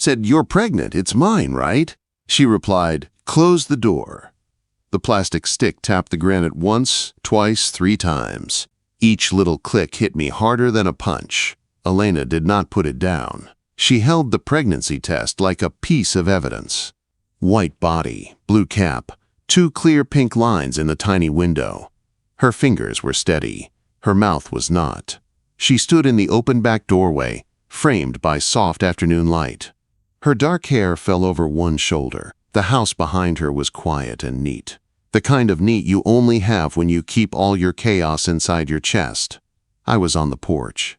Said, "You're pregnant, it's mine, right?" She replied, "Close the door." The plastic stick tapped the granite once, twice, 3 times. Each little click hit me harder than a punch. Elena did not put it down. She held the pregnancy test like a piece of evidence. White body, blue cap, 2 clear pink lines in the tiny window. Her fingers were steady. Her mouth was not. She stood in the open back doorway, framed by soft afternoon light. Her dark hair fell over one shoulder. The house behind her was quiet and neat. The kind of neat you only have when you keep all your chaos inside your chest. I was on the porch.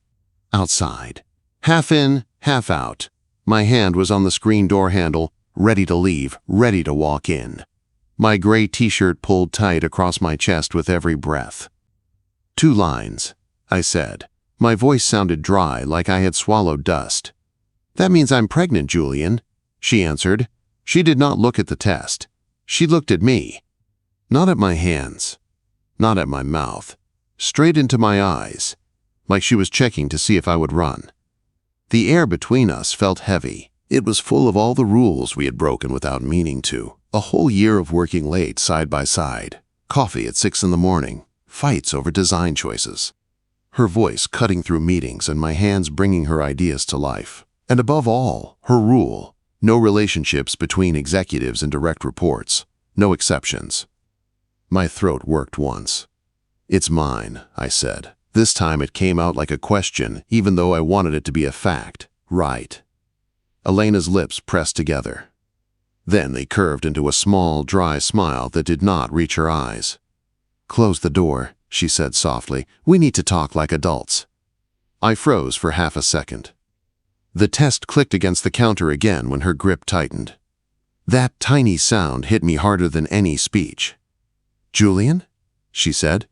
Outside. Half in, half out. My hand was on the screen door handle, ready to leave, ready to walk in. My gray t-shirt pulled tight across my chest with every breath. 2 lines, I said. My voice sounded dry, like I had swallowed dust. "That means I'm pregnant, Julian," she answered. She did not look at the test. She looked at me. Not at my hands. Not at my mouth. Straight into my eyes, like she was checking to see if I would run. The air between us felt heavy. It was full of all the rules we had broken without meaning to. A whole year of working late side by side. Coffee at 6 in the morning. Fights over design choices. Her voice cutting through meetings and my hands bringing her ideas to life. And above all, her rule. No relationships between executives and direct reports. No exceptions. My throat worked once. "It's mine," I said. This time it came out like a question, even though I wanted it to be a fact. "Right." Elena's lips pressed together. Then they curved into a small, dry smile that did not reach her eyes. "Close the door," she said softly. "We need to talk like adults." I froze for half a second. The test clicked against the counter again when her grip tightened. That tiny sound hit me harder than any speech. "Julian?" she said.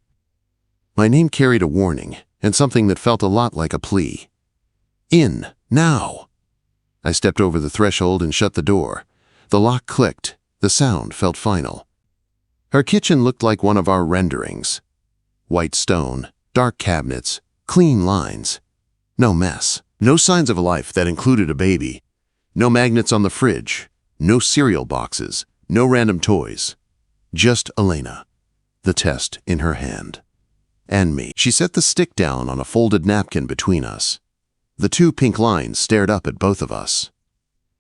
My name carried a warning, and something that felt a lot like a plea. "In, now." I stepped over the threshold and shut the door. The lock clicked. The sound felt final. Her kitchen looked like one of our renderings. White stone, dark cabinets, clean lines. No mess. No signs of a life that included a baby. No magnets on the fridge. No cereal boxes. No random toys. Just Elena, the test in her hand. And me. She set the stick down on a folded napkin between us. The 2 pink lines stared up at both of us.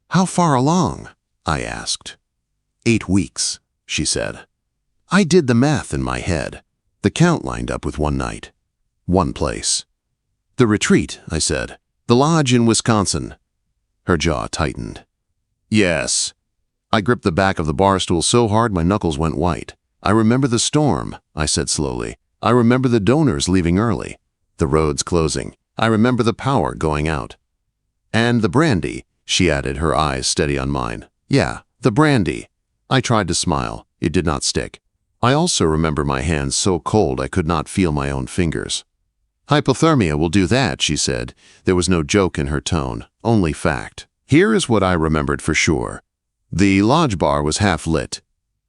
"How far along?" I asked. 8 weeks, she said. I did the math in my head. The count lined up with one night. One place. "The retreat," I said. "The lodge in Wisconsin." Her jaw tightened. "Yes." I gripped the back of the bar stool so hard my knuckles went white. "I remember the storm," I said slowly. "I remember the donors leaving early. The roads closing. I remember the power going out." "And the brandy," she added, her eyes steady on mine. "Yeah, the brandy." I tried to smile. It did not stick. I also remember my hands so cold I could not feel my own fingers. "Hypothermia will do that," she said. There was no joke in her tone, only fact. Here is what I remembered for sure. The lodge bar was half lit.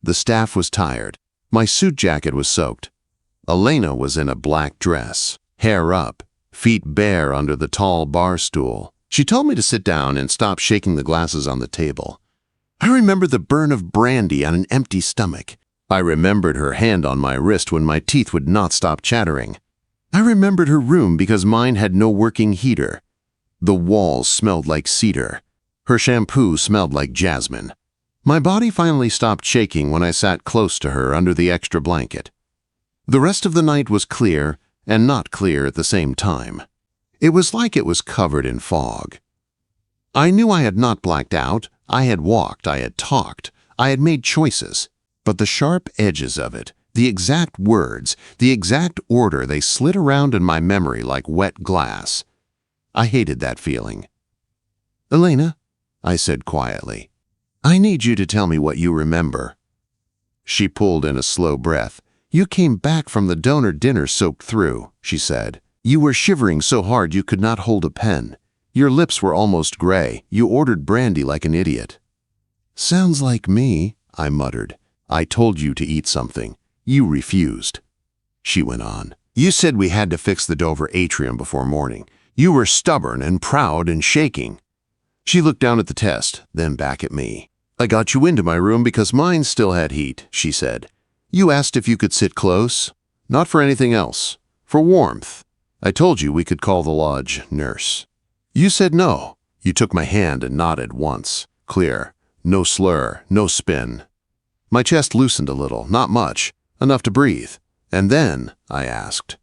The staff was tired. My suit jacket was soaked. Elena was in a black dress, hair up, feet bare under the tall bar stool. She told me to sit down and stop shaking the glasses on the table. I remember the burn of brandy on an empty stomach. I remembered her hand on my wrist when my teeth would not stop chattering. I remembered her room because mine had no working heater. The walls smelled like cedar. Her shampoo smelled like jasmine. My body finally stopped shaking when I sat close to her under the extra blanket. The rest of the night was clear and not clear at the same time. It was like it was covered in fog. I knew I had not blacked out. I had walked, I had talked, I had made choices. But the sharp edges of it, the exact words, the exact order, they slid around in my memory like wet glass. I hated that feeling. "Elena," I said quietly, "I need you to tell me what you remember." She pulled in a slow breath. "You came back from the donor dinner soaked through," she said. "You were shivering so hard you could not hold a pen. Your lips were almost gray. You ordered brandy like an idiot." "Sounds like me," I muttered. "I told you to eat something. You refused." She went on. "You said we had to fix the Dover atrium before morning. You were stubborn and proud and shaking." She looked down at the test, then back at me. "I got you into my room because mine still had heat," she said. "You asked if you could sit close. Not for anything else. For warmth. I told you we could call the lodge, nurse. You said no." You took my hand and nodded once. Clear. No slur, no spin. My chest loosened a little, not much, enough to breathe. "And then?" I asked.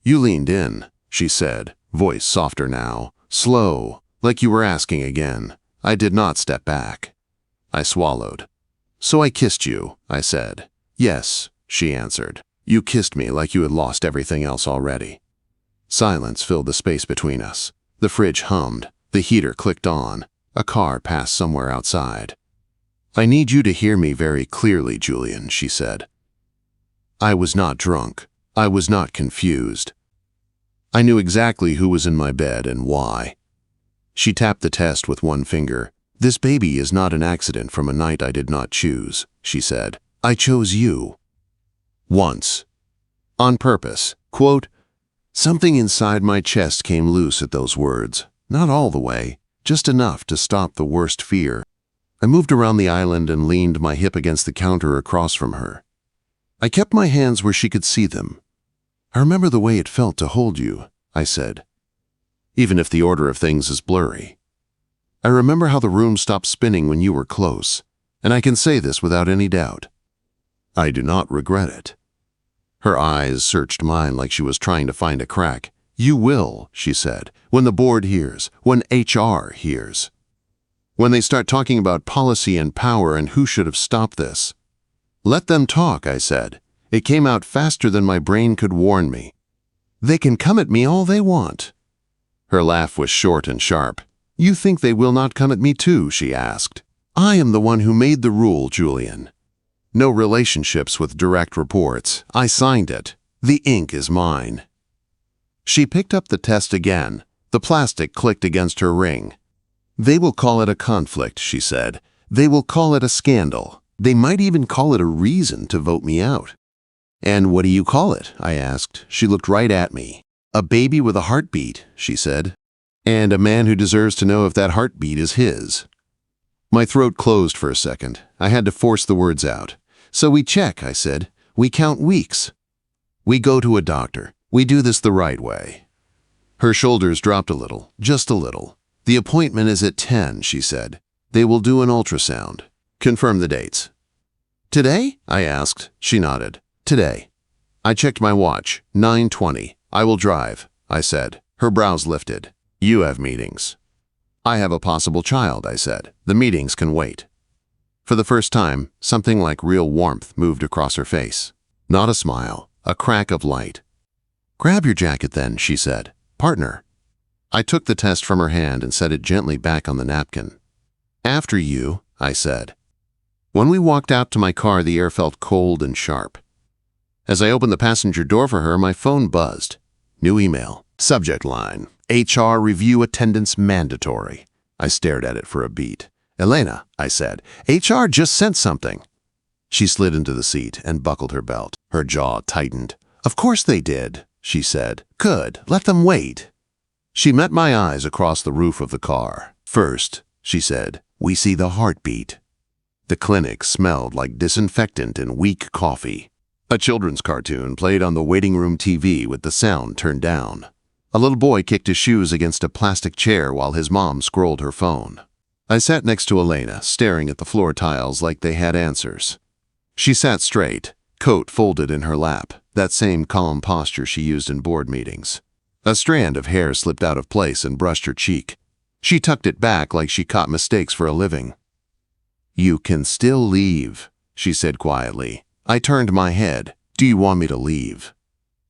"You leaned in," she said, voice softer now, slow, like you were asking again. I did not step back. I swallowed. "So I kissed you," I said. "Yes," she answered. "You kissed me like you had lost everything else already." Silence filled the space between us. The fridge hummed. The heater clicked on. A car passed somewhere outside. "I need you to hear me very clearly, Julian," she said. I was not drunk. I was not confused. I knew exactly who was in my bed and why. She tapped the test with one finger. "This baby is not an accident from a night I did not choose," she said. "I chose you. Once. On purpose." Quote, something inside my chest came loose at those words. Not all the way, just enough to stop the worst fear. I moved around the island and leaned my hip against the counter across from her. I kept my hands where she could see them. "I remember the way it felt to hold you," I said, "even if the order of things is blurry. I remember how the room stopped spinning when you were close, and I can say this without any doubt. I do not regret it." Her eyes searched mine like she was trying to find a crack. "You will," she said, "when the board hears, when HR hears. When they start talking about policy and power and who should have stopped this." "Let them talk," I said. It came out faster than my brain could warn me. "They can come at me all they want." Her laugh was short and sharp. "You think they will not come at me too?" she asked. "I am the one who made the rule, Julian. No relationships with direct reports. I signed it. The ink is mine." She picked up the test again. The plastic clicked against her ring. "They will call it a conflict," she said. "They will call it a scandal. They might even call it a reason to vote me out." "And what do you call it?" I asked. She looked right at me. "A baby with a heartbeat," she said. "And a man who deserves to know if that heartbeat is his." My throat closed for a second. I had to force the words out. "So we check," I said. "We count weeks. We go to a doctor. We do this the right way." Her shoulders dropped a little, just a little. "The appointment is at 10, she said. "They will do an ultrasound. Confirm the dates." "Today?" I asked. She nodded. "Today." I checked my watch. 9:20. "I will drive," I said. Her brows lifted. "You have meetings." "I have a possible child," I said. "The meetings can wait." For the first time, something like real warmth moved across her face. Not a smile, a crack of light. "Grab your jacket then," she said. "Partner." I took the test from her hand and set it gently back on the napkin. "After you," I said. When we walked out to my car, the air felt cold and sharp. As I opened the passenger door for her, my phone buzzed. New email. Subject line: HR review attendance mandatory. I stared at it for a beat. "Elena," I said, "HR just sent something." She slid into the seat and buckled her belt. Her jaw tightened. "Of course they did," she said. "Good, let them wait." She met my eyes across the roof of the car. "First," she said, "we see the heartbeat." The clinic smelled like disinfectant and weak coffee. A children's cartoon played on the waiting room TV with the sound turned down. A little boy kicked his shoes against a plastic chair while his mom scrolled her phone. I sat next to Elena, staring at the floor tiles like they had answers. She sat straight, coat folded in her lap, that same calm posture she used in board meetings. A strand of hair slipped out of place and brushed her cheek. She tucked it back like she caught mistakes for a living. "You can still leave," she said quietly. I turned my head. "Do you want me to leave?"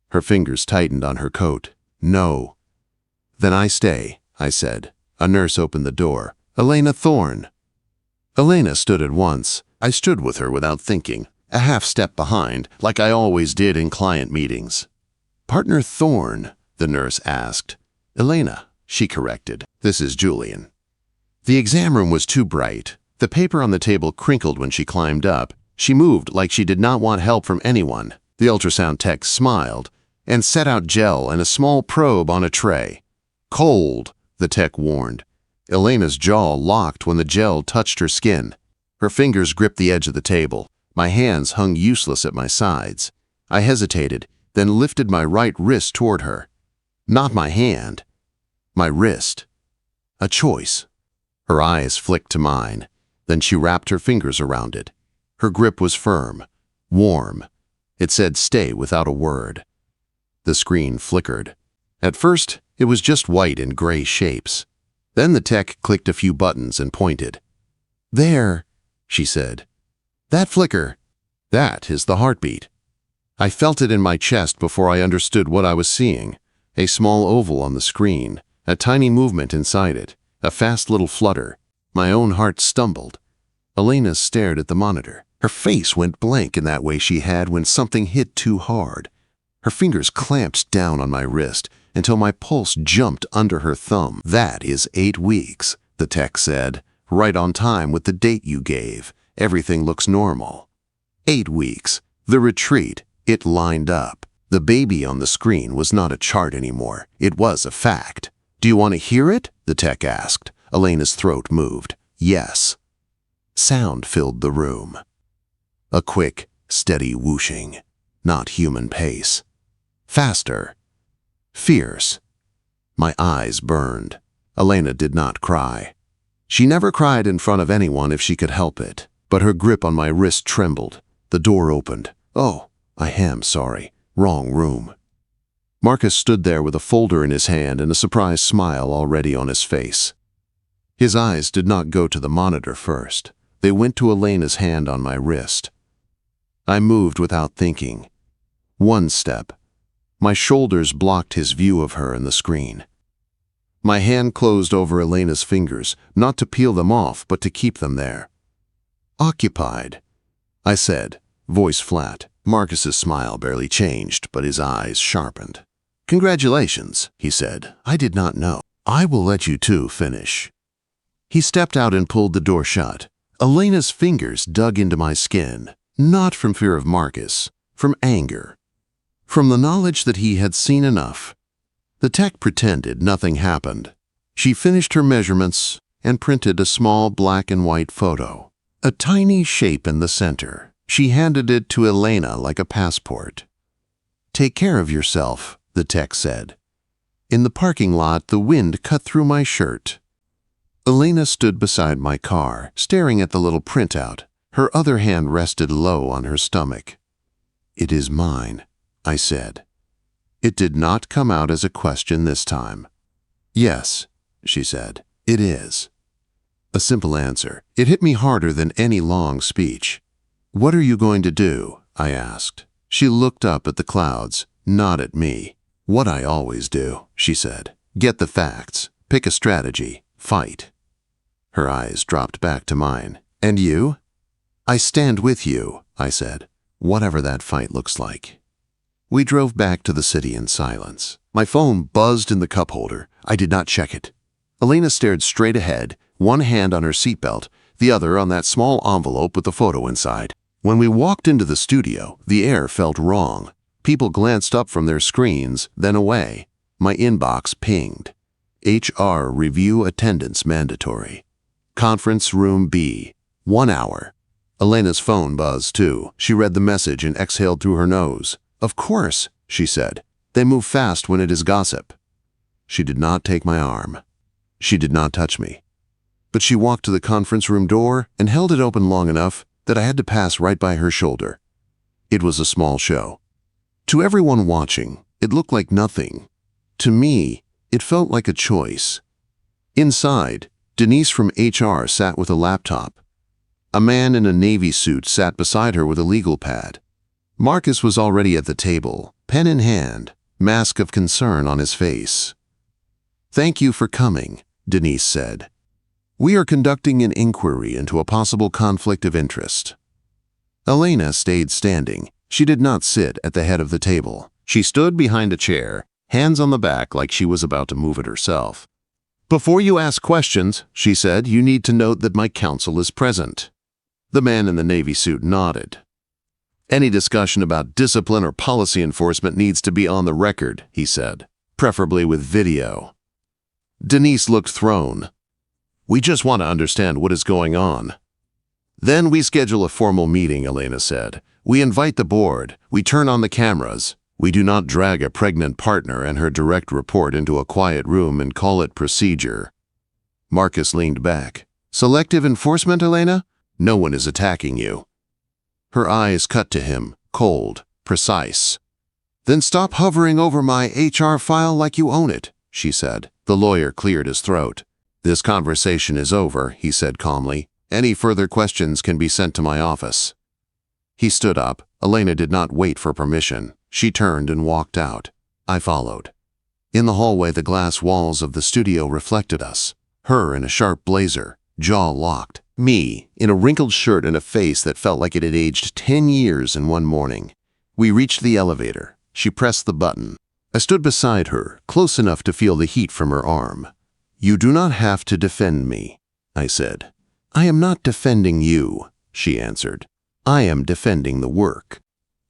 Her fingers tightened on her coat. "No." "Then I stay," I said. A nurse opened the door. "Elena Thorne." Elena stood at once. I stood with her without thinking, a half step behind, like I always did in client meetings. "Partner Thorne?" the nurse asked. "Elena," she corrected. "This is Julian." The exam room was too bright. The paper on the table crinkled when she climbed up. She moved like she did not want help from anyone. The ultrasound tech smiled and set out gel and a small probe on a tray. "Cold," the tech warned. Elena's jaw locked when the gel touched her skin. Her fingers gripped the edge of the table. My hands hung useless at my sides. I hesitated, then lifted my right wrist toward her. Not my hand. My wrist. A choice. Her eyes flicked to mine. Then she wrapped her fingers around it. Her grip was firm, warm. It said stay without a word. The screen flickered. At first, it was just white and gray shapes. Then the tech clicked a few buttons and pointed. There, she said. That flicker. That is the heartbeat. I felt it in my chest before I understood what I was seeing. A small oval on the screen, a tiny movement inside it, a fast little flutter. My own heart stumbled. Elena stared at the monitor. Her face went blank in that way she had when something hit too hard. Her fingers clamped down on my wrist until my pulse jumped under her thumb. That is 8 weeks, the tech said. Right on time with the date you gave. Everything looks normal. 8 weeks. The retreat. It lined up. The baby on the screen was not a chart anymore. It was a fact. Do you want to hear it? The tech asked. Elena's throat moved. Yes. Sound filled the room. A quick, steady whooshing. Not human pace. Faster. Fierce. My eyes burned. Elena did not cry. She never cried in front of anyone if she could help it, but her grip on my wrist trembled. The door opened. Oh, I am sorry. Wrong room. Marcus stood there with a folder in his hand and a surprised smile already on his face. His eyes did not go to the monitor first. They went to Elena's hand on my wrist. I moved without thinking. One step. My shoulders blocked his view of her in the screen. My hand closed over Elena's fingers, not to peel them off, but to keep them there. Occupied, I said, voice flat. Marcus's smile barely changed, but his eyes sharpened. Congratulations, he said. I did not know. I will let you two finish. He stepped out and pulled the door shut. Elena's fingers dug into my skin, not from fear of Marcus, from anger, from the knowledge that he had seen enough. The tech pretended nothing happened. She finished her measurements and printed a small black and white photo. A tiny shape in the center. She handed it to Elena like a passport. Take care of yourself, the tech said. In the parking lot, the wind cut through my shirt. Elena stood beside my car, staring at the little printout. Her other hand rested low on her stomach. It is mine, I said. It did not come out as a question this time. Yes, she said, it is. A simple answer. It hit me harder than any long speech. What are you going to do? I asked. She looked up at the clouds, not at me. What I always do, she said. Get the facts, pick a strategy, fight. Her eyes dropped back to mine. And you? I stand with you, I said, whatever that fight looks like. We drove back to the city in silence. My phone buzzed in the cup holder. I did not check it. Elena stared straight ahead, one hand on her seatbelt, the other on that small envelope with the photo inside. When we walked into the studio, the air felt wrong. People glanced up from their screens, then away. My inbox pinged. HR review attendance mandatory. Conference room B. 1 hour. Elena's phone buzzed too. She read the message and exhaled through her nose. Of course, she said. They move fast when it is gossip. She did not take my arm. She did not touch me. But she walked to the conference room door and held it open long enough that I had to pass right by her shoulder. It was a small show. To everyone watching, it looked like nothing. To me, it felt like a choice. Inside, Denise from HR sat with a laptop. A man in a navy suit sat beside her with a legal pad. Marcus was already at the table, pen in hand, mask of concern on his face. Thank you for coming, Denise said. We are conducting an inquiry into a possible conflict of interest. Elena stayed standing. She did not sit at the head of the table. She stood behind a chair, hands on the back like she was about to move it herself. Before you ask questions, she said, you need to note that my counsel is present. The man in the navy suit nodded. Any discussion about discipline or policy enforcement needs to be on the record, he said, preferably with video. Denise looked thrown. We just want to understand what is going on. Then we schedule a formal meeting, Elena said. We invite the board. We turn on the cameras. We do not drag a pregnant partner and her direct report into a quiet room and call it procedure. Marcus leaned back. Selective enforcement, Elena? No one is attacking you. Her eyes cut to him, cold, precise. Then stop hovering over my HR file like you own it, she said. The lawyer cleared his throat. This conversation is over, he said calmly. Any further questions can be sent to my office. He stood up. Elena did not wait for permission. She turned and walked out. I followed. In the hallway, the glass walls of the studio reflected us. Her in a sharp blazer, jaw locked. Me in a wrinkled shirt and a face that felt like it had aged 10 years in one morning. We reached the elevator. She pressed the button. I stood beside her, close enough to feel the heat from her arm. You do not have to defend me, I said. I am not defending you, she answered. I am defending the work.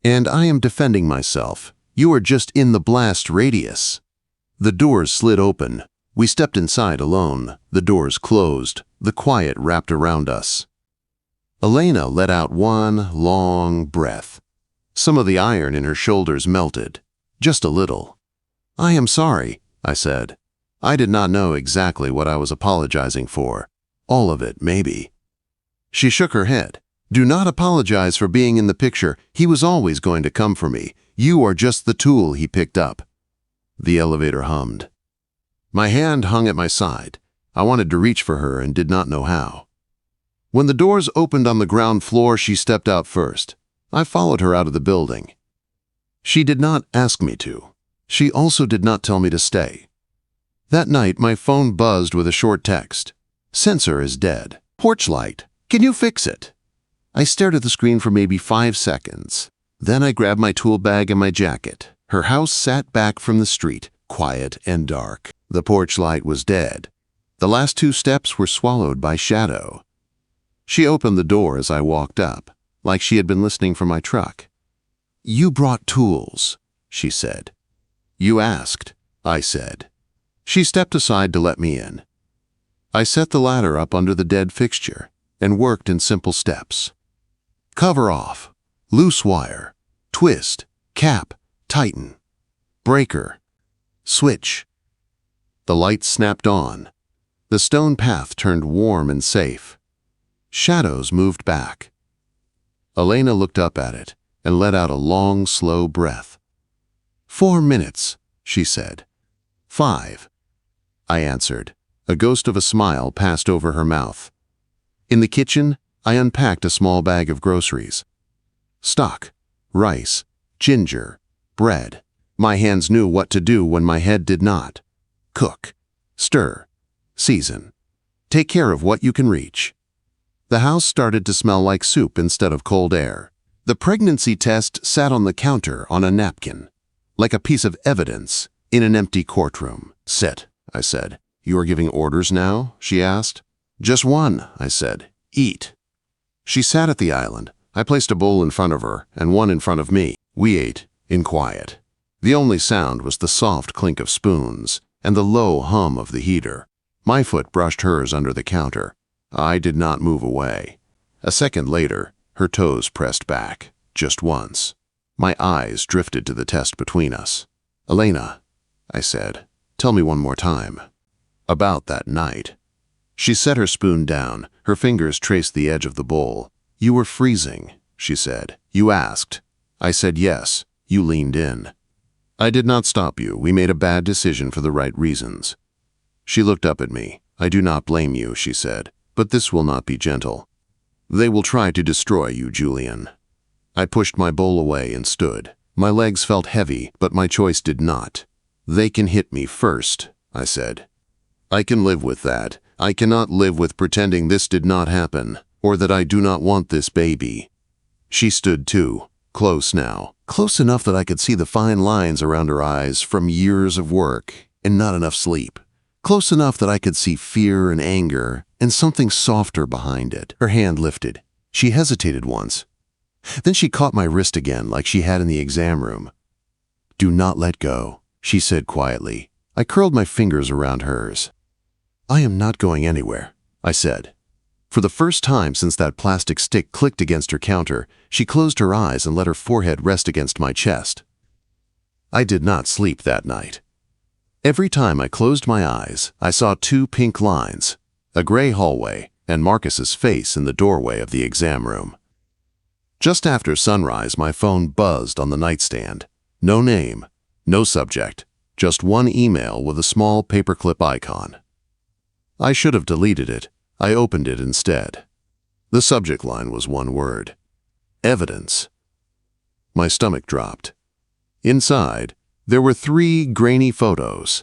And I am defending myself. You are just in the blast radius. The doors slid open. We stepped inside alone. The doors closed. The quiet wrapped around us. Elena let out one long breath. Some of the iron in her shoulders melted. Just a little. I am sorry, I said. I did not know exactly what I was apologizing for. All of it, maybe. She shook her head. Do not apologize for being in the picture. He was always going to come for me. You are just the tool he picked up. The elevator hummed. My hand hung at my side. I wanted to reach for her and did not know how. When the doors opened on the ground floor, she stepped out first. I followed her out of the building. She did not ask me to. She also did not tell me to stay. That night, my phone buzzed with a short text. Sensor is dead. Porch light. Can you fix it? I stared at the screen for maybe 5 seconds. Then I grabbed my tool bag and my jacket. Her house sat back from the street, quiet and dark. The porch light was dead. The last 2 steps were swallowed by shadow. She opened the door as I walked up, like she had been listening for my truck. You brought tools, she said. You asked, I said. She stepped aside to let me in. I set the ladder up under the dead fixture and worked in simple steps. Cover off, loose wire, twist, cap, tighten, breaker, switch. The light snapped on. The stone path turned warm and safe. Shadows moved back. Elena looked up at it and let out a long, slow breath. 4 minutes, she said. 5, I answered. A ghost of a smile passed over her mouth. In the kitchen, I unpacked a small bag of groceries. Stock, rice, ginger, bread. My hands knew what to do when my head did not. Cook, stir, season. Take care of what you can reach. The house started to smell like soup instead of cold air. The pregnancy test sat on the counter on a napkin, like a piece of evidence in an empty courtroom. Sit, I said. You are giving orders now? She asked. Just one, I said. Eat. She sat at the island. I placed a bowl in front of her and one in front of me. We ate in quiet. The only sound was the soft clink of spoons and the low hum of the heater. My foot brushed hers under the counter. I did not move away. A second later, her toes pressed back, just once. My eyes drifted to the test between us. Elena, I said, tell me one more time. About that night. She set her spoon down. Her fingers traced the edge of the bowl. You were freezing, she said. You asked. I said yes. You leaned in. I did not stop you. We made a bad decision for the right reasons. She looked up at me. I do not blame you, she said, but this will not be gentle. They will try to destroy you, Julian. I pushed my bowl away and stood. My legs felt heavy, but my choice did not. They can hit me first, I said. I can live with that. I cannot live with pretending this did not happen, or that I do not want this baby. She stood too, close now, close enough that I could see the fine lines around her eyes from years of work and not enough sleep. Close enough that I could see fear and anger and something softer behind it. Her hand lifted. She hesitated once. Then she caught my wrist again like she had in the exam room. Do not let go, she said quietly. I curled my fingers around hers. I am not going anywhere. I said. For the first time since that plastic stick clicked against her counter, she closed her eyes and let her forehead rest against my chest. I did not sleep that night. Every time I closed my eyes, I saw two pink lines, a gray hallway, and Marcus's face in the doorway of the exam room. Just after sunrise, my phone buzzed on the nightstand. No name, no subject, just one email with a small paperclip icon. I should have deleted it. I opened it instead. The subject line was one word: evidence. My stomach dropped. Inside, there were 3 grainy photos.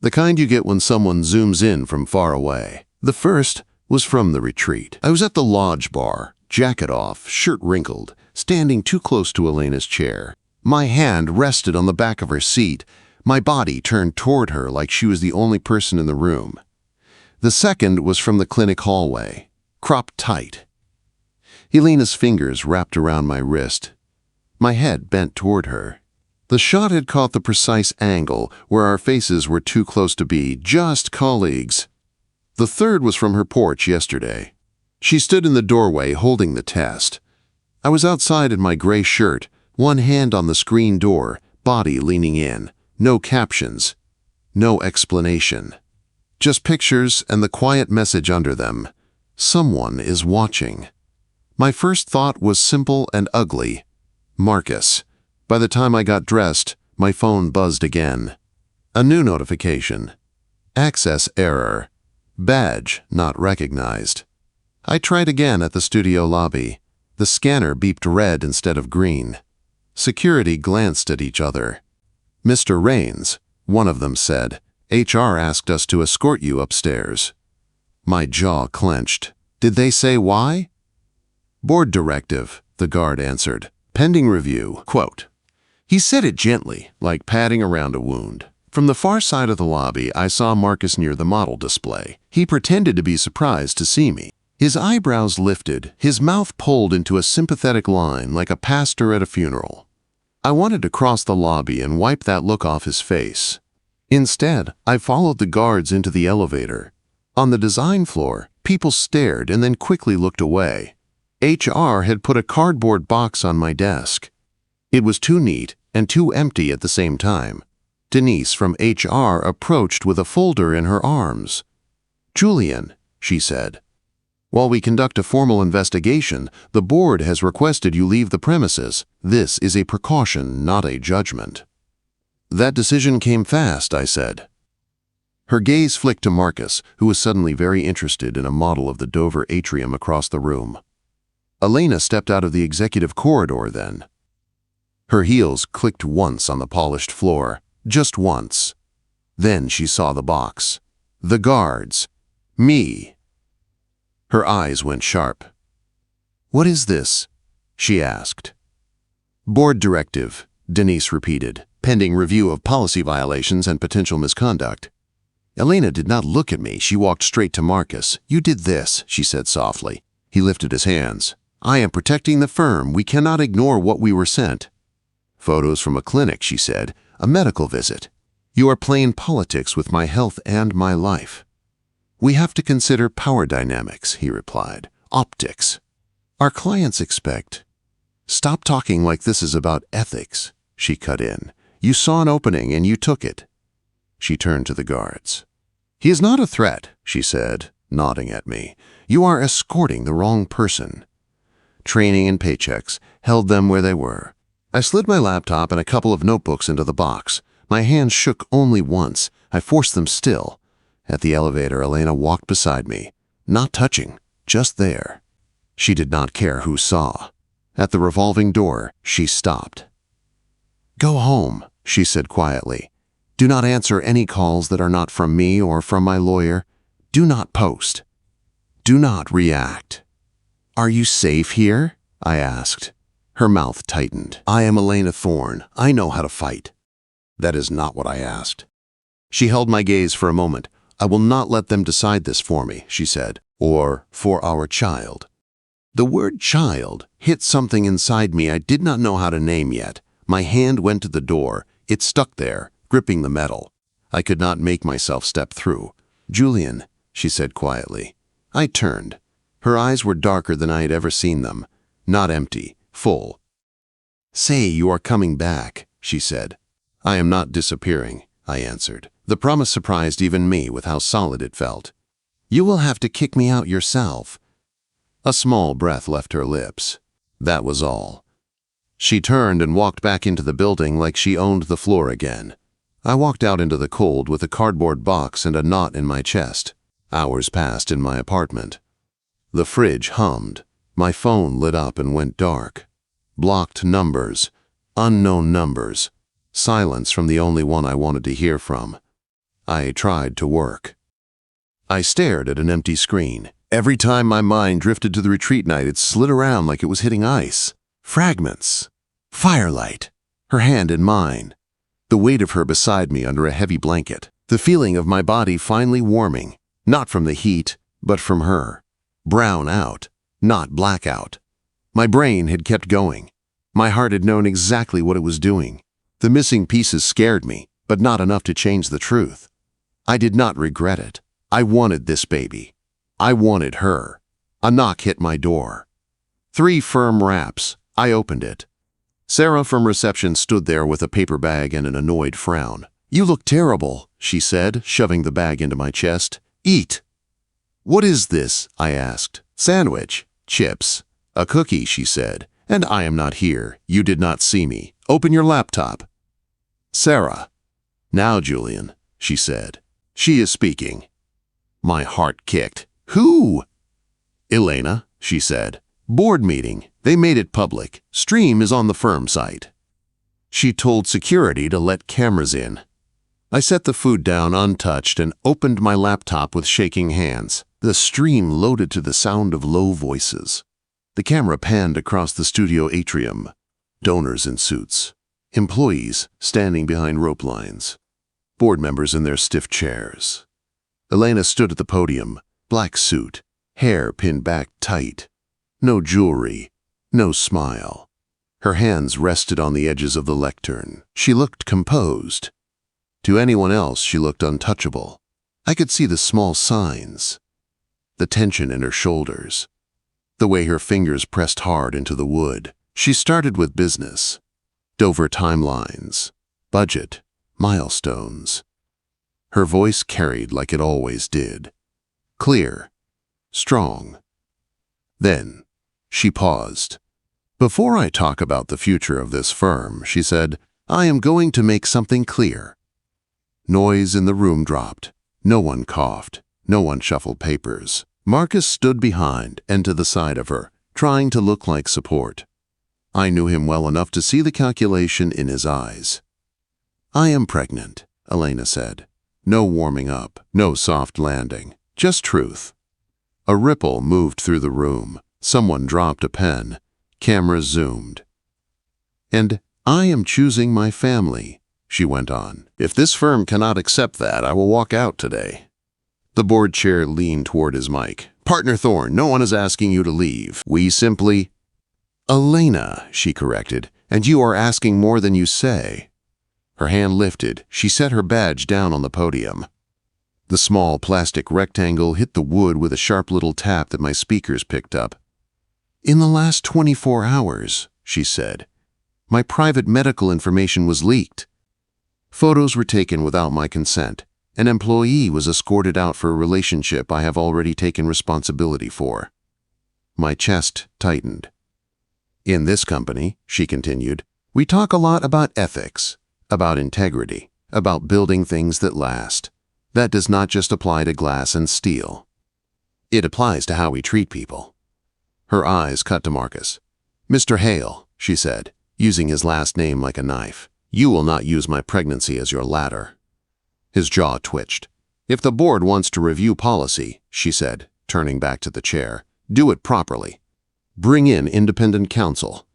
The kind you get when someone zooms in from far away. The first was from the retreat. I was at the lodge bar, jacket off, shirt wrinkled, standing too close to Elena's chair. My hand rested on the back of her seat, my body turned toward her like she was the only person in the room. The second was from the clinic hallway, cropped tight. Elena's fingers wrapped around my wrist. My head bent toward her. The shot had caught the precise angle where our faces were too close to be just colleagues. The third was from her porch yesterday. She stood in the doorway holding the test. I was outside in my gray shirt, one hand on the screen door, body leaning in. No captions, no explanation. Just pictures and the quiet message under them. Someone is watching. My first thought was simple and ugly. Marcus. By the time I got dressed, my phone buzzed again. A new notification. Access error. Badge not recognized. I tried again at the studio lobby. The scanner beeped red instead of green. Security glanced at each other. "Mr. Rains," one of them said, "HR asked us to escort you upstairs." My jaw clenched. Did they say why? "Board directive," the guard answered. "Pending review." Quote. He said it gently, like patting around a wound. From the far side of the lobby, I saw Marcus near the model display. He pretended to be surprised to see me. His eyebrows lifted, his mouth pulled into a sympathetic line like a pastor at a funeral. I wanted to cross the lobby and wipe that look off his face. Instead, I followed the guards into the elevator. On the design floor, people stared and then quickly looked away. HR had put a cardboard box on my desk. It was too neat and too empty at the same time. Denise from HR approached with a folder in her arms. "Julian," she said, "while we conduct a formal investigation, the board has requested you leave the premises. This is a precaution, not a judgment." "That decision came fast," I said. Her gaze flicked to Marcus, who was suddenly very interested in a model of the Dover atrium across the room. Elena stepped out of the executive corridor then. Her heels clicked once on the polished floor, just once. Then she saw the box, the guards, me. Her eyes went sharp. "What is this?" she asked. "Board directive," Denise repeated, "pending review of policy violations and potential misconduct." Elena did not look at me. She walked straight to Marcus. "You did this," she said softly. He lifted his hands. "I am protecting the firm. We cannot ignore what we were sent." "Photos from a clinic," she said. "A medical visit. You are playing politics with my health and my life." "We have to consider power dynamics," he replied. "Optics. Our clients expect." "Stop talking like this is about ethics," she cut in. "You saw an opening and you took it." She turned to the guards. "He is not a threat," she said, nodding at me. "You are escorting the wrong person." Training and paychecks held them where they were. I slid my laptop and a couple of notebooks into the box. My hands shook only once. I forced them still. At the elevator, Elena walked beside me. Not touching, just there. She did not care who saw. At the revolving door, she stopped. "Go home," she said quietly. "Do not answer any calls that are not from me or from my lawyer. Do not post. Do not react." "Are you safe here?" I asked. Her mouth tightened. "I am Elena Thorne. I know how to fight." "That is not what I asked." She held my gaze for a moment. "I will not let them decide this for me," she said, "or for our child." The word child hit something inside me I did not know how to name yet. My hand went to the door. It stuck there, gripping the metal. I could not make myself step through. "Julian," she said quietly, I turned. Her eyes were darker than I had ever seen them, not empty, full. "Say you are coming back," she said. "I am not disappearing," I answered. The promise surprised even me with how solid it felt. "You will have to kick me out yourself." A small breath left her lips. That was all. She turned and walked back into the building like she owned the floor again. I walked out into the cold with a cardboard box and a knot in my chest. Hours passed in my apartment. The fridge hummed. My phone lit up and went dark. Blocked numbers, unknown numbers, silence from the only one I wanted to hear from. I tried to work. I stared at an empty screen. Every time my mind drifted to the retreat night, it slid around like it was hitting ice. Fragments. Firelight. Her hand in mine. The weight of her beside me under a heavy blanket. The feeling of my body finally warming, not from the heat, but from her. Brown out, not blackout. My brain had kept going. My heart had known exactly what it was doing. The missing pieces scared me, but not enough to change the truth. I did not regret it. I wanted this baby. I wanted her. A knock hit my door. 3 firm raps. I opened it. Sarah from reception stood there with a paper bag and an annoyed frown. "You look terrible," she said, shoving the bag into my chest. "Eat." "What is this?" I asked. "Sandwich. Chips. A cookie," she said. "And I am not here. You did not see me. Open your laptop." "Sarah." "Now, Julian," she said. "She is speaking." My heart kicked. "Who?" "Elena," she said. "Board meeting. They made it public. Stream is on the firm site." She told security to let cameras in. I set the food down untouched and opened my laptop with shaking hands. The stream loaded to the sound of low voices. The camera panned across the studio atrium. Donors in suits. Employees standing behind rope lines. Board members in their stiff chairs. Elena stood at the podium, black suit, hair pinned back tight. No jewelry, no smile. Her hands rested on the edges of the lectern. She looked composed. To anyone else, she looked untouchable. I could see the small signs, the tension in her shoulders, the way her fingers pressed hard into the wood. She started with business. Dover timelines, budget, milestones. Her voice carried like it always did. Clear, strong. Then she paused. "Before I talk about the future of this firm," she said, "I am going to make something clear." Noise in the room dropped. No one coughed. No one shuffled papers. Marcus stood behind and to the side of her, trying to look like support. I knew him well enough to see the calculation in his eyes. "I am pregnant," Elena said. No warming up, no soft landing, just truth. A ripple moved through the room. Someone dropped a pen. Cameras zoomed. "And I am choosing my family," she went on. "If this firm cannot accept that, I will walk out today." The board chair leaned toward his mic. "Partner Thorne, no one is asking you to leave. We simply—" "Elena," she corrected, "and you are asking more than you say." Her hand lifted. She set her badge down on the podium. The small plastic rectangle hit the wood with a sharp little tap that my speakers picked up. "In the last 24 hours," she said, "my private medical information was leaked. Photos were taken without my consent. An employee was escorted out for a relationship I have already taken responsibility for." My chest tightened. "In this company," she continued, "we talk a lot about ethics, about integrity, about building things that last. That does not just apply to glass and steel. It applies to how we treat people." Her eyes cut to Marcus. "Mr. Hale," she said, using his last name like a knife, "you will not use my pregnancy as your ladder." His jaw twitched. "If the board wants to review policy," she said, turning back to the chair, "do it properly. Bring in independent counsel.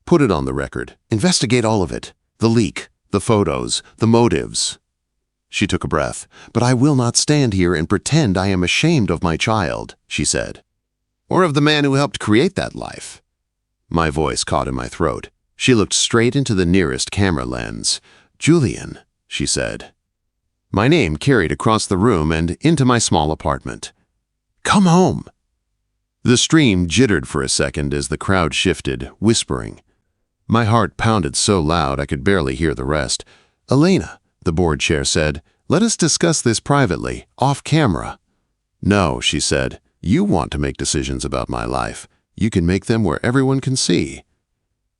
Put it on the record. Investigate all of it. The leak, the photos, the motives." She took a breath. "But I will not stand here and pretend I am ashamed of my child," she said. "Or of the man who helped create that life." My voice caught in my throat. She looked straight into the nearest camera lens. "Julian," she said. My name carried across the room and into my small apartment. Come home." The stream jittered for a second as the crowd shifted, whispering. My heart pounded so loud I could barely hear the rest. "Elena," the board chair said, "let us discuss this privately, off camera." "No," she said, "you want to make decisions about my life. You can make them where everyone can see."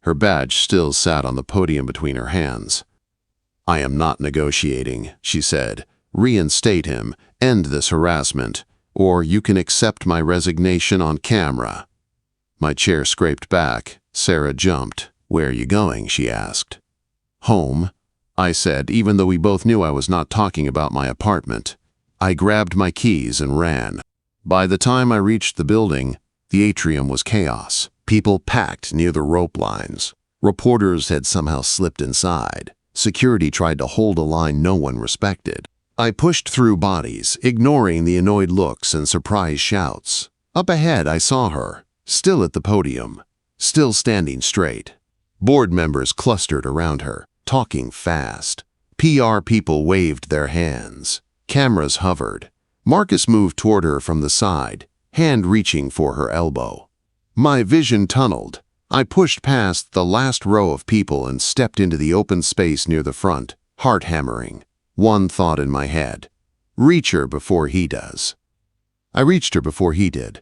Her badge still sat on the podium between her hands. "I am not negotiating," she said. "Reinstate him, end this harassment, or you can accept my resignation on camera." My chair scraped back. Sarah jumped. "Where are you going?" she asked. "Home," I said, even though we both knew I was not talking about my apartment. I grabbed my keys and ran. By the time I reached the building, the atrium was chaos. People packed near the rope lines. Reporters had somehow slipped inside. Security tried to hold a line no one respected. I pushed through bodies, ignoring the annoyed looks and surprised shouts. Up ahead, I saw her, still at the podium, still standing straight. Board members clustered around her, talking fast. PR people waved their hands. Cameras hovered. Marcus moved toward her from the side, hand reaching for her elbow. My vision tunneled. I pushed past the last row of people and stepped into the open space near the front, heart hammering. One thought in my head: reach her before he does. I reached her before he did.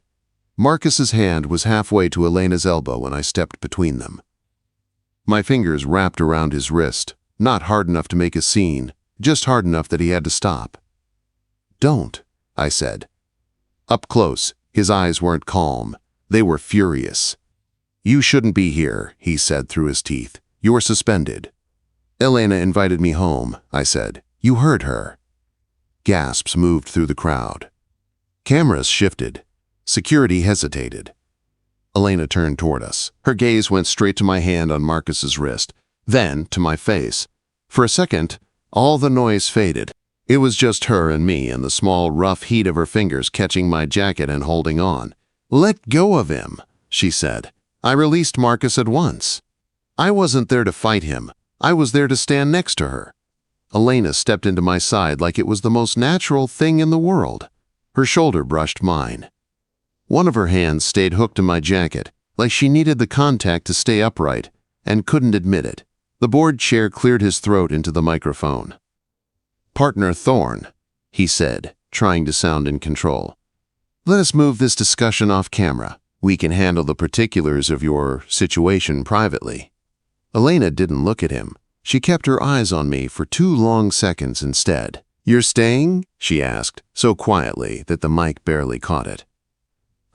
Marcus's hand was halfway to Elena's elbow when I stepped between them. My fingers wrapped around his wrist, not hard enough to make a scene, just hard enough that he had to stop. "Don't," I said. Up close, his eyes weren't calm. They were furious. "You shouldn't be here," he said through his teeth. "You're suspended." "Elena invited me home," I said. "You heard her." Gasps moved through the crowd. Cameras shifted. Security hesitated. Elena turned toward us. Her gaze went straight to my hand on Marcus's wrist, then to my face. For a second, all the noise faded. It was just her and me and the small, rough heat of her fingers catching my jacket and holding on. "Let go of him," she said. I released Marcus at once. I wasn't there to fight him. I was there to stand next to her. Elena stepped into my side like it was the most natural thing in the world. Her shoulder brushed mine. One of her hands stayed hooked in my jacket, like she needed the contact to stay upright, and couldn't admit it. The board chair cleared his throat into the microphone. "Partner Thorne," he said, trying to sound in control. "Let us move this discussion off camera. We can handle the particulars of your situation privately." Elena didn't look at him. She kept her eyes on me for 2 long seconds instead. "You're staying?" she asked, so quietly that the mic barely caught it.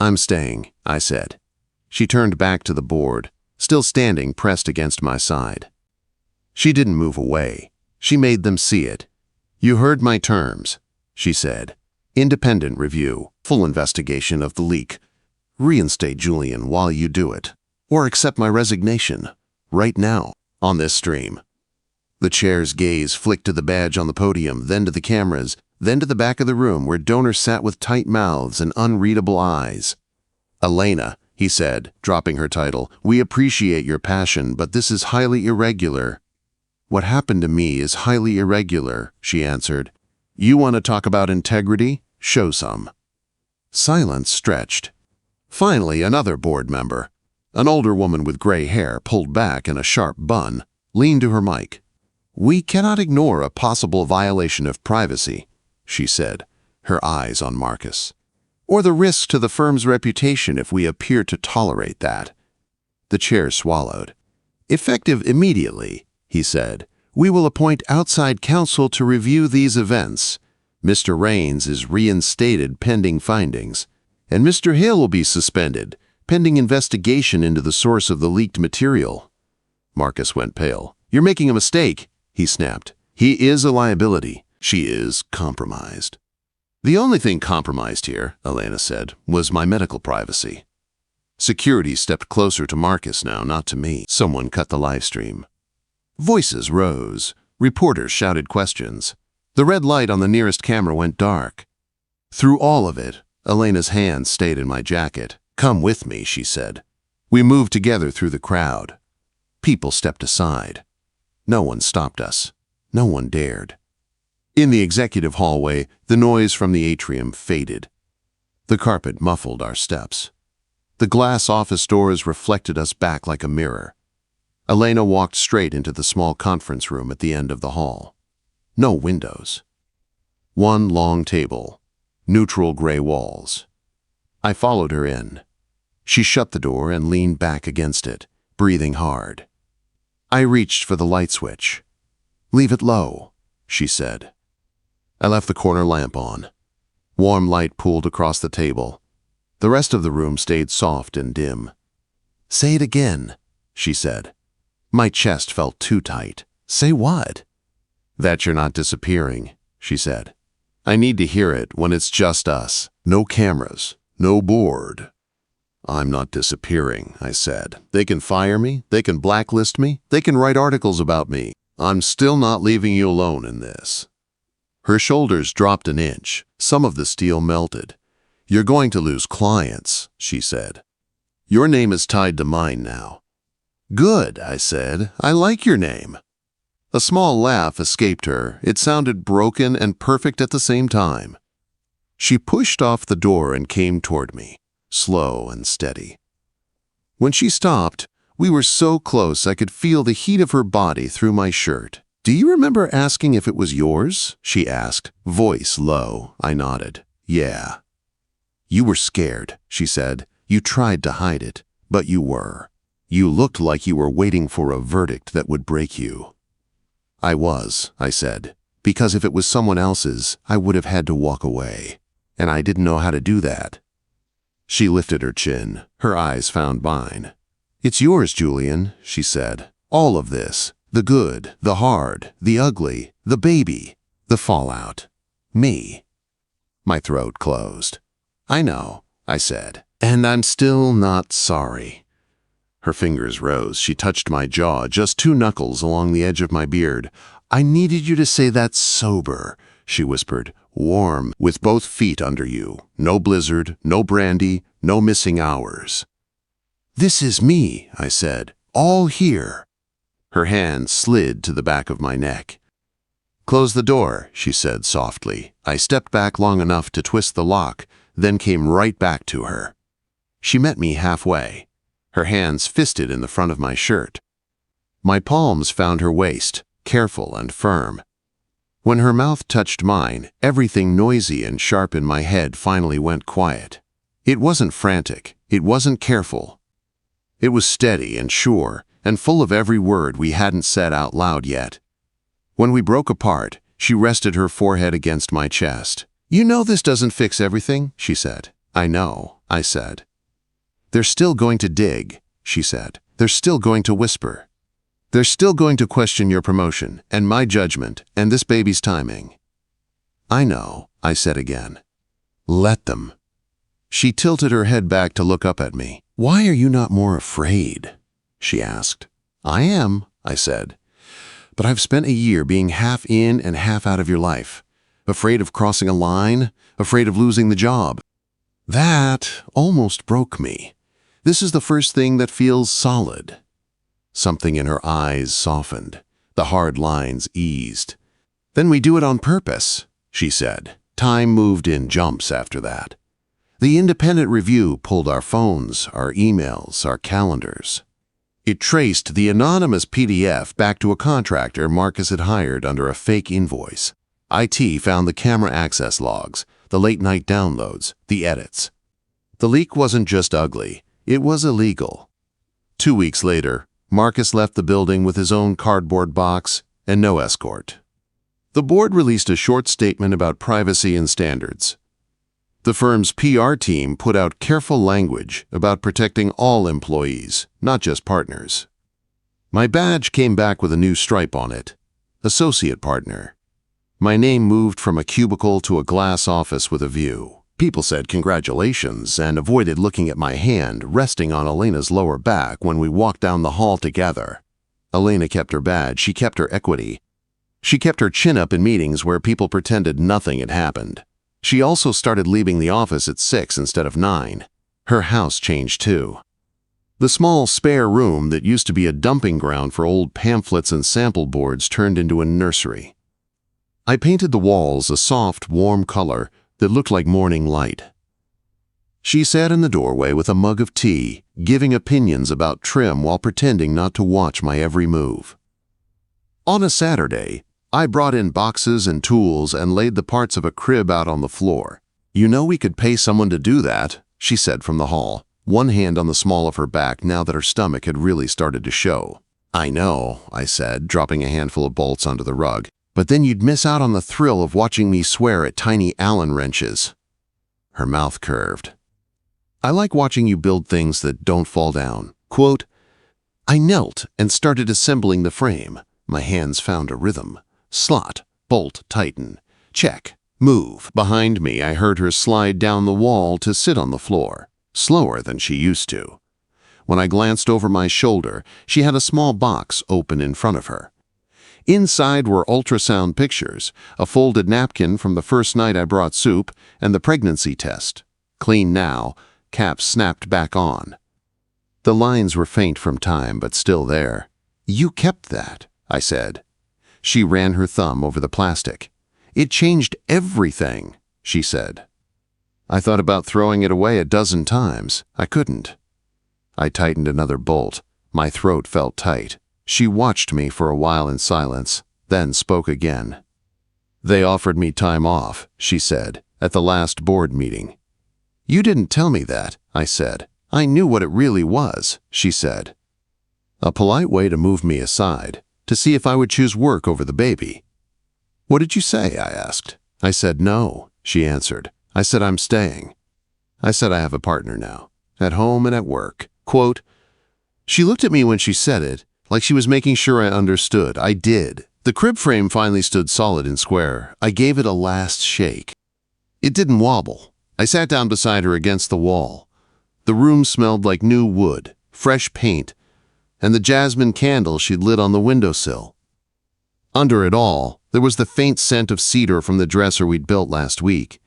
"I'm staying," I said. She turned back to the board, still standing pressed against my side. She didn't move away. She made them see it. "You heard my terms," she said. "Independent review, full investigation of the leak. Reinstate Julian while you do it. Or accept my resignation. Right now, on this stream." The chair's gaze flicked to the badge on the podium, then to the cameras, then to the back of the room where donors sat with tight mouths and unreadable eyes. "Elena," he said, dropping her title, "we appreciate your passion, but this is highly irregular." "What happened to me is highly irregular," she answered. "You want to talk about integrity? Show some." Silence stretched. Finally, another board member, an older woman with gray hair pulled back in a sharp bun, leaned to her mic. "We cannot ignore a possible violation of privacy," she said, her eyes on Marcus, "or the risk to the firm's reputation if we appear to tolerate that." The chair swallowed. "Effective immediately," he said, "we will appoint outside counsel to review these events. Mr. Raines is reinstated pending findings, and Mr. Hill will be suspended pending investigation into the source of the leaked material." Marcus went pale. "You're making a mistake," he snapped. "He is a liability. She is compromised." "The only thing compromised here," Elena said, "was my medical privacy." Security stepped closer to Marcus now, not to me. Someone cut the live stream. Voices rose. Reporters shouted questions. The red light on the nearest camera went dark. Through all of it, Elena's hand stayed in my jacket. "Come with me," she said. We moved together through the crowd. People stepped aside. No one stopped us. No one dared. In the executive hallway, the noise from the atrium faded. The carpet muffled our steps. The glass office doors reflected us back like a mirror. Elena walked straight into the small conference room at the end of the hall. No windows. One long table, neutral gray walls. I followed her in. She shut the door and leaned back against it, breathing hard. I reached for the light switch. "Leave it low," she said. I left the corner lamp on. Warm light pooled across the table. The rest of the room stayed soft and dim. "Say it again," she said. My chest felt too tight. "Say what?" "That you're not disappearing," she said. "I need to hear it when it's just us. No cameras, no board." "I'm not disappearing," I said. "They can fire me, they can blacklist me, they can write articles about me. I'm still not leaving you alone in this." Her shoulders dropped an inch. Some of the steel melted. "You're going to lose clients," she said. "Your name is tied to mine now." "Good," I said. "I like your name." A small laugh escaped her. It sounded broken and perfect at the same time. She pushed off the door and came toward me, slow and steady. When she stopped, we were so close I could feel the heat of her body through my shirt. "Do you remember asking if it was yours?" she asked, voice low. I nodded. "Yeah." "You were scared," she said. "You tried to hide it, but you were. You looked like you were waiting for a verdict that would break you." "I was," I said, "because if it was someone else's, I would have had to walk away, and I didn't know how to do that." She lifted her chin. Her eyes found mine. "It's yours, Julian," she said. "All of this. The good, the hard, the ugly, the baby, the fallout. Me." My throat closed. "I know," I said, "and I'm still not sorry." Her fingers rose. She touched my jaw, just 2 knuckles along the edge of my beard. "I needed you to say that sober," she whispered. "Warm, with both feet under you. No blizzard, no brandy, no missing hours." "This is me," I said. "All here." Her hand slid to the back of my neck. "Close the door," she said softly. I stepped back long enough to twist the lock, then came right back to her. She met me halfway, her hands fisted in the front of my shirt. My palms found her waist, careful and firm. When her mouth touched mine, everything noisy and sharp in my head finally went quiet. It wasn't frantic, it wasn't careful. It was steady and sure, and full of every word we hadn't said out loud yet. When we broke apart, she rested her forehead against my chest. "You know this doesn't fix everything," she said. "I know," I said. "They're still going to dig," she said. "They're still going to whisper. They're still going to question your promotion, and my judgment, and this baby's timing." "I know," I said again. "Let them." She tilted her head back to look up at me. "Why are you not more afraid?" she asked. "I am," I said. "But I've spent a year being half in and half out of your life. Afraid of crossing a line, afraid of losing the job. That almost broke me. This is the first thing that feels solid." Something in her eyes softened. The hard lines eased. "Then we do it on purpose," she said. Time moved in jumps after that. The independent review pulled our phones, our emails, our calendars. It traced the anonymous PDF back to a contractor Marcus had hired under a fake invoice. IT found the camera access logs, the late-night downloads, the edits. The leak wasn't just ugly, it was illegal. 2 weeks later, Marcus left the building with his own cardboard box and no escort. The board released a short statement about privacy and standards. The firm's PR team put out careful language about protecting all employees, not just partners. My badge came back with a new stripe on it, Associate Partner. My name moved from a cubicle to a glass office with a view. People said congratulations and avoided looking at my hand resting on Elena's lower back when we walked down the hall together. Elena kept her badge, she kept her equity. She kept her chin up in meetings where people pretended nothing had happened. She also started leaving the office at 6 instead of 9. Her house changed too. The small spare room that used to be a dumping ground for old pamphlets and sample boards turned into a nursery. I painted the walls a soft, warm color that looked like morning light. She sat in the doorway with a mug of tea, giving opinions about trim while pretending not to watch my every move. On a Saturday, I brought in boxes and tools and laid the parts of a crib out on the floor. "You know we could pay someone to do that," she said from the hall, one hand on the small of her back now that her stomach had really started to show. "I know," I said, dropping a handful of bolts onto the rug, "but then you'd miss out on the thrill of watching me swear at tiny Allen wrenches." Her mouth curved. "I like watching you build things that don't fall down." Quote, I knelt and started assembling the frame. My hands found a rhythm. Slot, bolt, tighten. Check, move. Behind me, I heard her slide down the wall to sit on the floor, slower than she used to. When I glanced over my shoulder, she had a small box open in front of her. Inside were ultrasound pictures, a folded napkin from the first night I brought soup, and the pregnancy test. Clean now, cap snapped back on. The lines were faint from time, but still there. "You kept that," I said. She ran her thumb over the plastic. "It changed everything," she said. I thought about throwing it away a dozen times. I couldn't. I tightened another bolt. My throat felt tight. She watched me for a while in silence, then spoke again. "They offered me time off," she said, "at the last board meeting." "You didn't tell me that," I said. "I knew what it really was," she said. A polite way to move me aside, to see if I would choose work over the baby. "What did you say?" I asked. "I said no," she answered. "I said I'm staying. I said I have a partner now, at home and at work." Quote, she looked at me when she said it, like she was making sure I understood. I did. The crib frame finally stood solid and square. I gave it a last shake. It didn't wobble. I sat down beside her against the wall. The room smelled like new wood, fresh paint, and the jasmine candle she'd lit on the windowsill. Under it all, there was the faint scent of cedar from the dresser we'd built last week.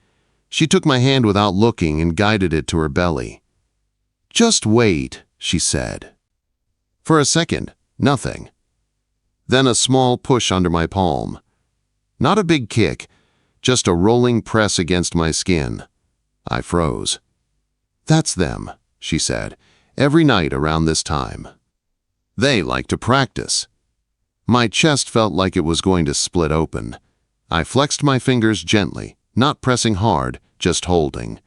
She took my hand without looking and guided it to her belly. "Just wait," she said. For a second, nothing. Then a small push under my palm. Not a big kick, just a rolling press against my skin. I froze. "That's them," she said, "every night around this time. They like to practice." My chest felt like it was going to split open. I flexed my fingers gently, not pressing hard, just holding.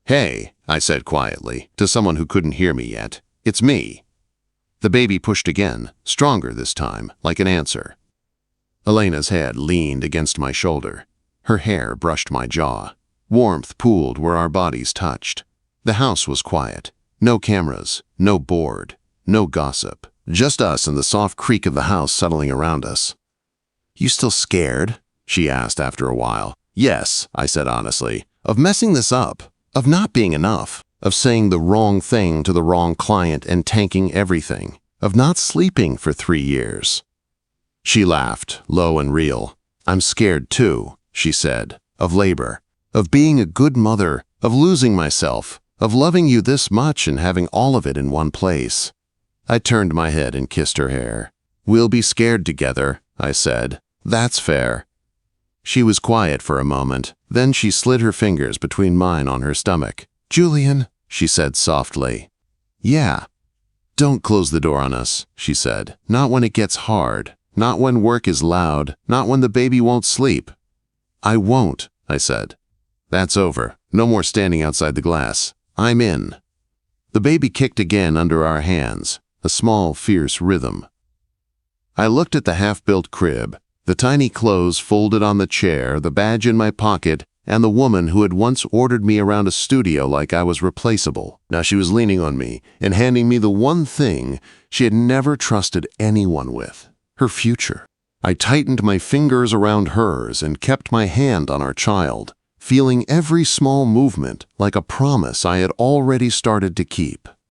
"Hey," I said quietly, to someone who couldn't hear me yet. "It's me." The baby pushed again, stronger this time, like an answer. Elena's head leaned against my shoulder. Her hair brushed my jaw. Warmth pooled where our bodies touched. The house was quiet. No cameras, no board, no gossip. Just us and the soft creak of the house settling around us. "You still scared?" she asked after a while. "Yes," I said honestly. "Of messing this up. Of not being enough. Of saying the wrong thing to the wrong client and tanking everything. Of not sleeping for 3 years. She laughed, low and real. "I'm scared too," she said. "Of labor. Of being a good mother. Of losing myself. Of loving you this much and having all of it in one place." I turned my head and kissed her hair. "We'll be scared together," I said. "That's fair." She was quiet for a moment. Then she slid her fingers between mine on her stomach. "Julian," she said softly. "Yeah." "Don't close the door on us," she said. "Not when it gets hard. Not when work is loud. Not when the baby won't sleep." "I won't," I said. "That's over. No more standing outside the glass. I'm in." The baby kicked again under our hands, a small, fierce rhythm. I looked at the half-built crib, the tiny clothes folded on the chair, the badge in my pocket, and the woman who had once ordered me around a studio like I was replaceable. Now she was leaning on me and handing me the one thing she had never trusted anyone with, her future. I tightened my fingers around hers and kept my hand on our child, feeling every small movement like a promise I had already started to keep.